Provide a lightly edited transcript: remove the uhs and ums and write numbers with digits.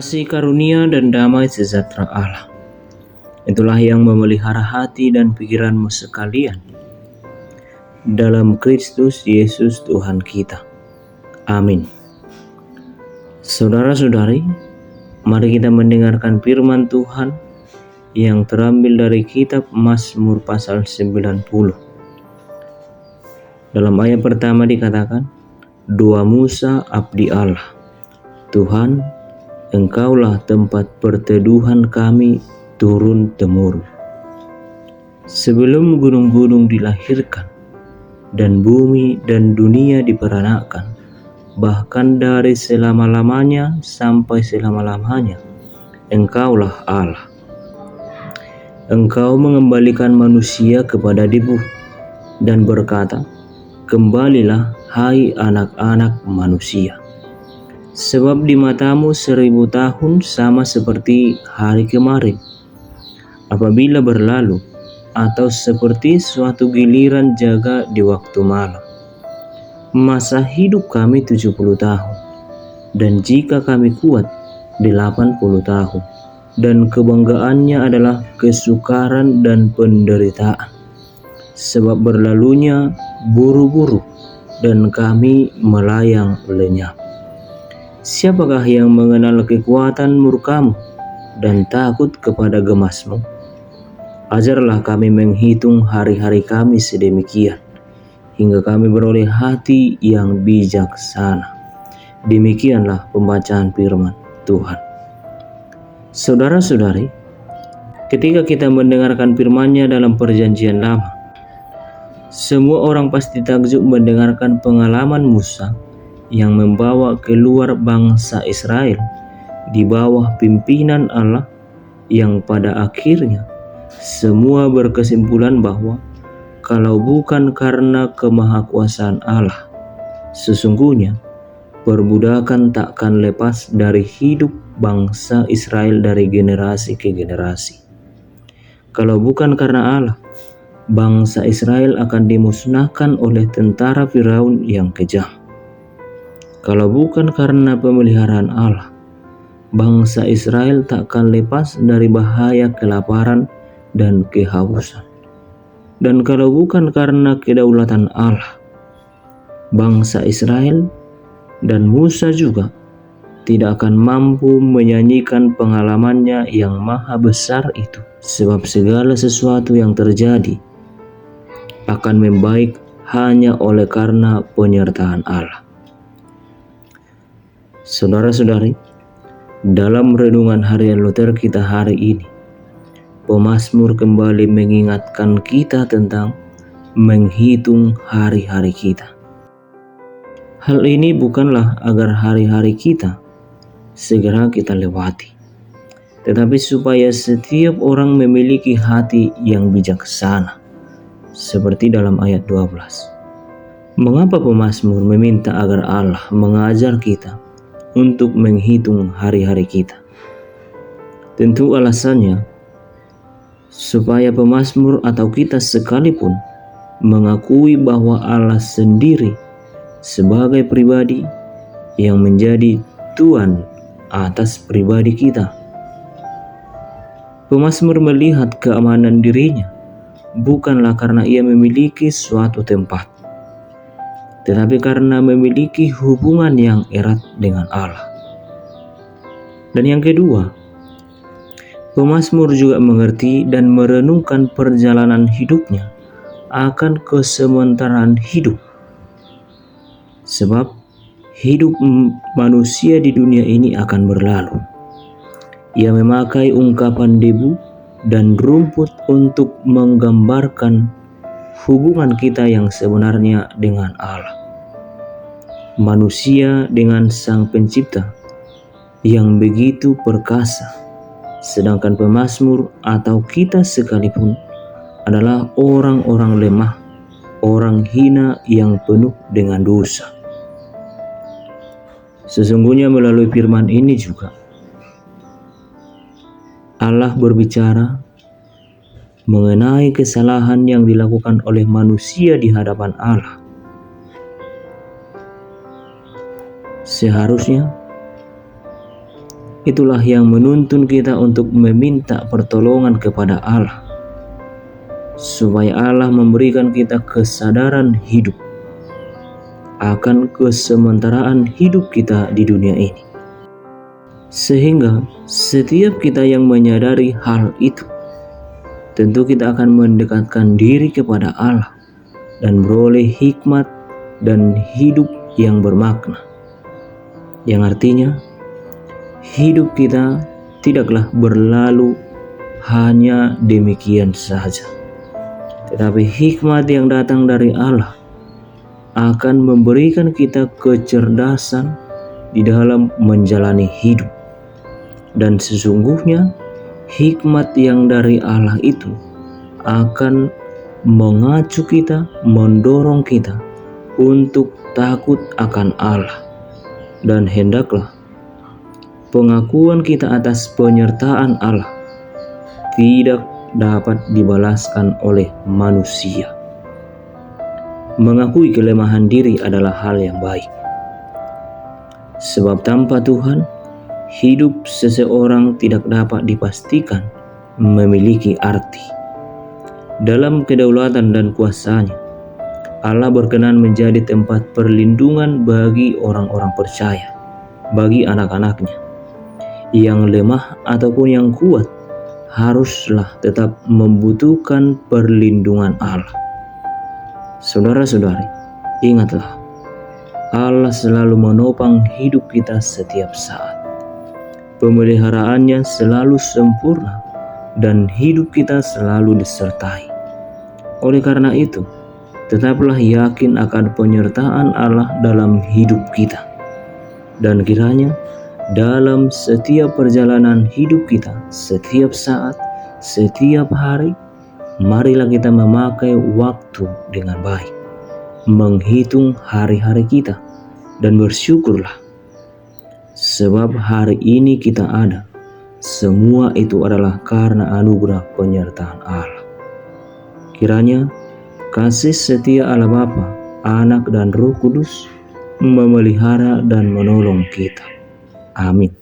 Kasih karunia dan damai sejahtera Allah, itulah yang memelihara hati dan pikiranmu sekalian dalam Kristus Yesus Tuhan kita. Amin. Saudara-saudari, mari kita mendengarkan firman Tuhan yang terambil dari kitab Mazmur pasal 90. Dalam ayat pertama dikatakan, Doa Musa abdi Allah, Tuhan, Engkaulah tempat perteduhan kami turun-temurun. Sebelum gunung-gunung dilahirkan dan bumi dan dunia diperanakan, bahkan dari selama-lamanya sampai selama-lamanya, Engkaulah Allah. Engkau mengembalikan manusia kepada debu dan berkata, Kembalilah hai anak-anak manusia. Sebab di matamu 1000 tahun sama seperti hari kemarin, apabila berlalu, atau seperti suatu giliran jaga di waktu malam. Masa hidup kami 70 tahun, dan jika kami kuat 80 tahun, dan kebanggaannya adalah kesukaran dan penderitaan. Sebab berlalunya buru-buru, dan kami melayang lenyap. Siapakah yang mengenal kekuatan murkamu dan takut kepada gemasmu? Ajarlah kami menghitung hari-hari kami sedemikian, hingga kami beroleh hati yang bijaksana. Demikianlah pembacaan firman Tuhan. Saudara-saudari, ketika kita mendengarkan firman-Nya dalam perjanjian lama, semua orang pasti takjub mendengarkan pengalaman Musa yang membawa keluar bangsa Israel di bawah pimpinan Allah, yang pada akhirnya semua berkesimpulan bahwa kalau bukan karena kemahakuasaan Allah, sesungguhnya perbudakan takkan lepas dari hidup bangsa Israel dari generasi ke generasi. Kalau bukan karena Allah, bangsa Israel akan dimusnahkan oleh tentara Firaun yang kejam. Kalau bukan karena pemeliharaan Allah, bangsa Israel takkan lepas dari bahaya kelaparan dan kehausan. Dan kalau bukan karena kedaulatan Allah, bangsa Israel dan Musa juga tidak akan mampu menyanyikan pengalamannya yang maha besar itu. Sebab segala sesuatu yang terjadi akan membaik hanya oleh karena penyertaan Allah. Saudara-saudari, dalam renungan harian Luther kita hari ini, pemazmur kembali mengingatkan kita tentang menghitung hari-hari kita. Hal ini bukanlah agar hari-hari kita segera kita lewati, tetapi supaya setiap orang memiliki hati yang bijaksana, seperti dalam ayat 12. Mengapa pemazmur meminta agar Allah mengajar kita untuk menghitung hari-hari kita? Tentu alasannya supaya pemazmur atau kita sekalipun mengakui bahwa Allah sendiri sebagai pribadi yang menjadi Tuhan atas pribadi kita. Pemazmur melihat keamanan dirinya bukanlah karena ia memiliki suatu tempat, tetapi karena memiliki hubungan yang erat dengan Allah. Dan yang kedua, pemazmur juga mengerti dan merenungkan perjalanan hidupnya akan kesementaraan hidup. Sebab hidup manusia di dunia ini akan berlalu. Ia memakai ungkapan debu dan rumput untuk menggambarkan hubungan kita yang sebenarnya dengan Allah. Manusia dengan Sang Pencipta yang begitu perkasa, sedangkan pemazmur atau kita sekalipun adalah orang-orang lemah, orang hina yang penuh dengan dosa. Sesungguhnya melalui firman ini juga Allah berbicara mengenai kesalahan yang dilakukan oleh manusia di hadapan Allah. Seharusnya itulah yang menuntun kita untuk meminta pertolongan kepada Allah, supaya Allah memberikan kita kesadaran hidup akan kesementaraan hidup kita di dunia ini. Sehingga setiap kita yang menyadari hal itu, tentu kita akan mendekatkan diri kepada Allah dan beroleh hikmat dan hidup yang bermakna. Yang artinya, hidup kita tidaklah berlalu hanya demikian saja, tetapi hikmat yang datang dari Allah akan memberikan kita kecerdasan di dalam menjalani hidup. Dan sesungguhnya hikmat yang dari Allah itu akan mengacu kita, mendorong kita untuk takut akan Allah. Dan hendaklah pengakuan kita atas penyertaan Allah tidak dapat dibalaskan oleh manusia. Mengakui kelemahan diri adalah hal yang baik, sebab tanpa Tuhan, hidup seseorang tidak dapat dipastikan memiliki arti. Dalam kedaulatan dan kuasa-Nya, Allah berkenan menjadi tempat perlindungan bagi orang-orang percaya, bagi anak-anaknya. Yang lemah ataupun yang kuat haruslah tetap membutuhkan perlindungan Allah. Saudara-saudari, ingatlah, Allah selalu menopang hidup kita setiap saat. Pemeliharaannya selalu sempurna dan hidup kita selalu disertai. Oleh karena itu, tetaplah yakin akan penyertaan Allah dalam hidup kita. Dan kiranya dalam setiap perjalanan hidup kita, setiap saat, setiap hari, marilah kita memakai waktu dengan baik, menghitung hari-hari kita, dan bersyukurlah. Sebab hari ini kita ada, semua itu adalah karena anugerah penyertaan Allah. Kiranya kasih setia Allah Bapa, Anak dan Roh Kudus memelihara dan menolong kita. Amin.